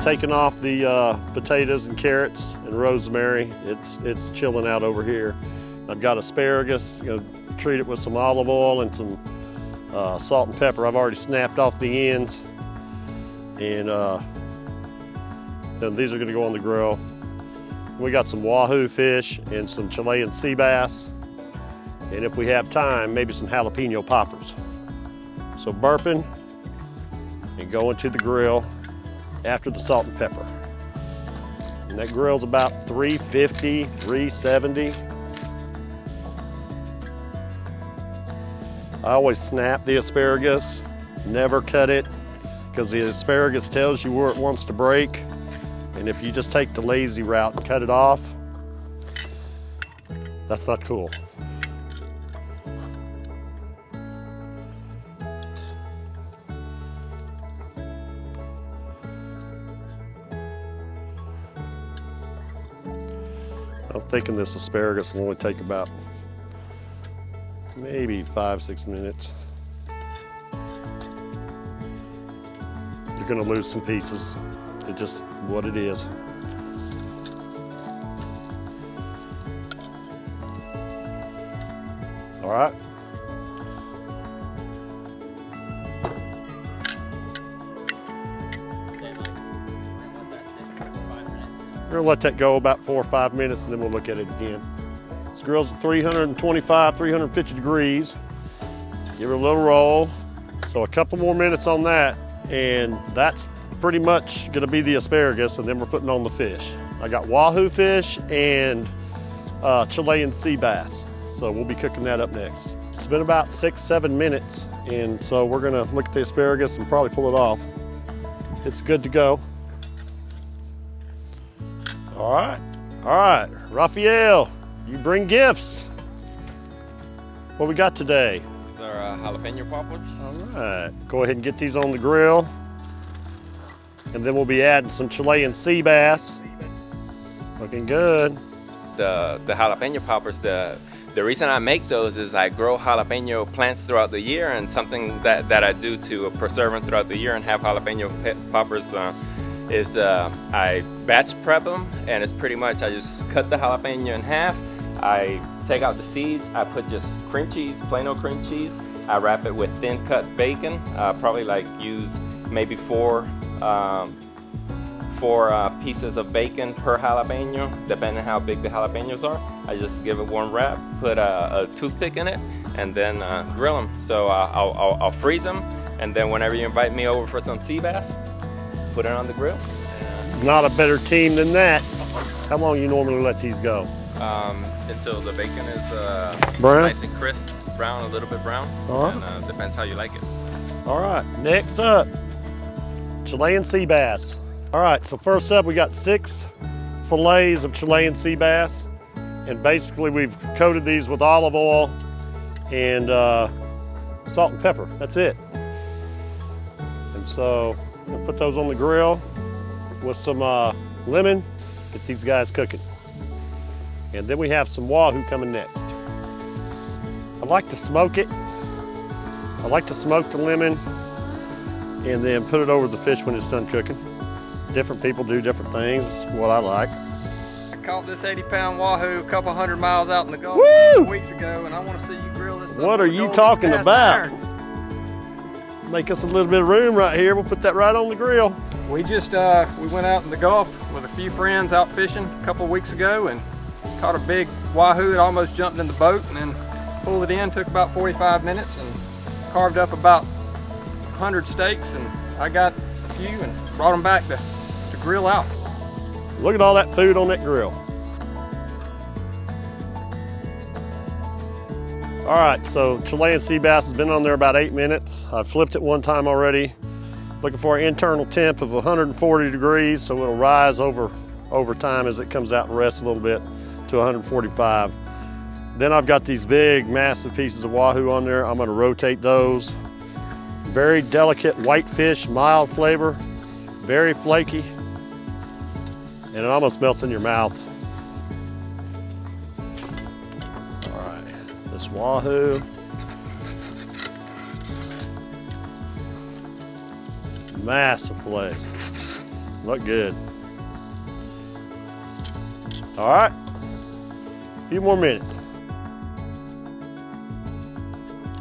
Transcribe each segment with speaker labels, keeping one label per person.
Speaker 1: taken off the potatoes and carrots and rosemary. It's chilling out over here. I've got asparagus, treat it with some olive oil and some salt and pepper. I've already snapped off the ends. And then these are gonna go on the grill. We got some Wahoo fish and some Chilean sea bass. And if we have time, maybe some jalapeno poppers. So burping and going to the grill after the salt and pepper. And that grill's about 350, 370. I always snap the asparagus, never cut it, because the asparagus tells you where it wants to break. And if you just take the lazy route and cut it off, that's not cool. I'm thinking this asparagus will only take about maybe 5-6 minutes. You're gonna lose some pieces. It's just what it is. All right. We're gonna let that go about 4 or 5 minutes and then we'll look at it again. This grill's at 325, 350 degrees. Give it a little roll. So a couple more minutes on that, and that's pretty much gonna be the asparagus, and then we're putting on the fish. I got Wahoo fish and Chilean sea bass. So we'll be cooking that up next. It's been about 6-7 minutes, and so we're gonna look at the asparagus and probably pull it off. It's good to go. All right, Raphael, you bring gifts. What we got today?
Speaker 2: These are jalapeno poppers.
Speaker 1: All right, go ahead and get these on the grill. And then we'll be adding some Chilean sea bass. Looking good.
Speaker 2: The jalapeno poppers, the reason I make those is I grow jalapeno plants throughout the year, and something that I do to preserve them throughout the year and have jalapeno poppers is I batch prep them, and it's pretty much I just cut the jalapeno in half. I take out the seeds, I put just cream cheese, plain old cream cheese. I wrap it with thin cut bacon, probably like use maybe four pieces of bacon per jalapeno, depending on how big the jalapenos are. I just give it one wrap, put a toothpick in it, and then grill them. So I'll freeze them, and then whenever you invite me over for some sea bass, put it on the grill.
Speaker 1: Not a better team than that. How long you normally let these go?
Speaker 2: Until the bacon is
Speaker 1: brown?
Speaker 2: Nice and crisp, brown, a little bit brown.
Speaker 1: All right.
Speaker 2: And depends how you like it.
Speaker 1: All right, next up, Chilean sea bass. All right, so first up we got 6 fillets of Chilean sea bass. And basically we've coated these with olive oil and salt and pepper, that's it. And so we'll put those on the grill with some lemon, get these guys cooking. And then we have some Wahoo coming next. I like to smoke it. I like to smoke the lemon and then put it over the fish when it's done cooking. Different people do different things, it's what I like.
Speaker 3: I caught this 80-pound Wahoo a couple 100 miles out in the Gulf
Speaker 1: Woo!
Speaker 3: a couple weeks ago, and I want to see you grill this.
Speaker 1: What are you talking about? Make us a little bit of room right here. We'll put that right on the grill.
Speaker 3: We just we went out in the Gulf with a few friends out fishing a couple of weeks ago and caught a big Wahoo that almost jumped in the boat, and then pulled it in. Took about 45 minutes and carved up about 100 steaks, and I got a few and brought them back to grill out.
Speaker 1: Look at all that food on that grill. All right, so Chilean sea bass has been on there about 8 minutes. I've flipped it one time already. Looking for an internal temp of 140 degrees, so it'll rise over time as it comes out and rests a little bit to 145. Then I've got these big, massive pieces of Wahoo on there. I'm gonna rotate those. Very delicate white fish, mild flavor, very flaky, and it almost melts in your mouth. All right, this Wahoo. Massive fillet. look good. All right, a few more minutes.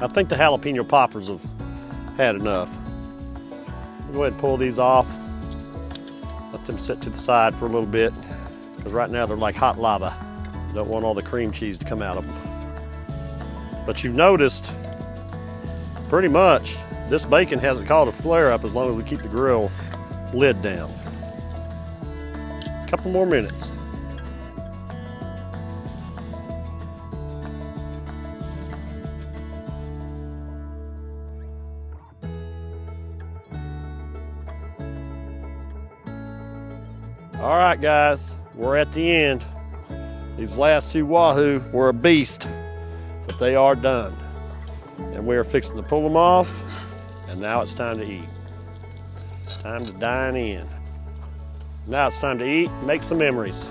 Speaker 1: I think the jalapeno poppers have had enough. Go ahead and pull these off. Let them sit to the side for a little bit, because right now they're like hot lava. Don't want all the cream cheese to come out of them. But you've noticed, pretty much, this bacon hasn't caught a flare up as long as we keep the grill lid down. A couple more minutes. All right, guys, we're at the end. These last two Wahoo were a beast, but they are done. And we are fixing to pull them off, and now it's time to eat. Time to dine in. Now it's time to eat, make some memories.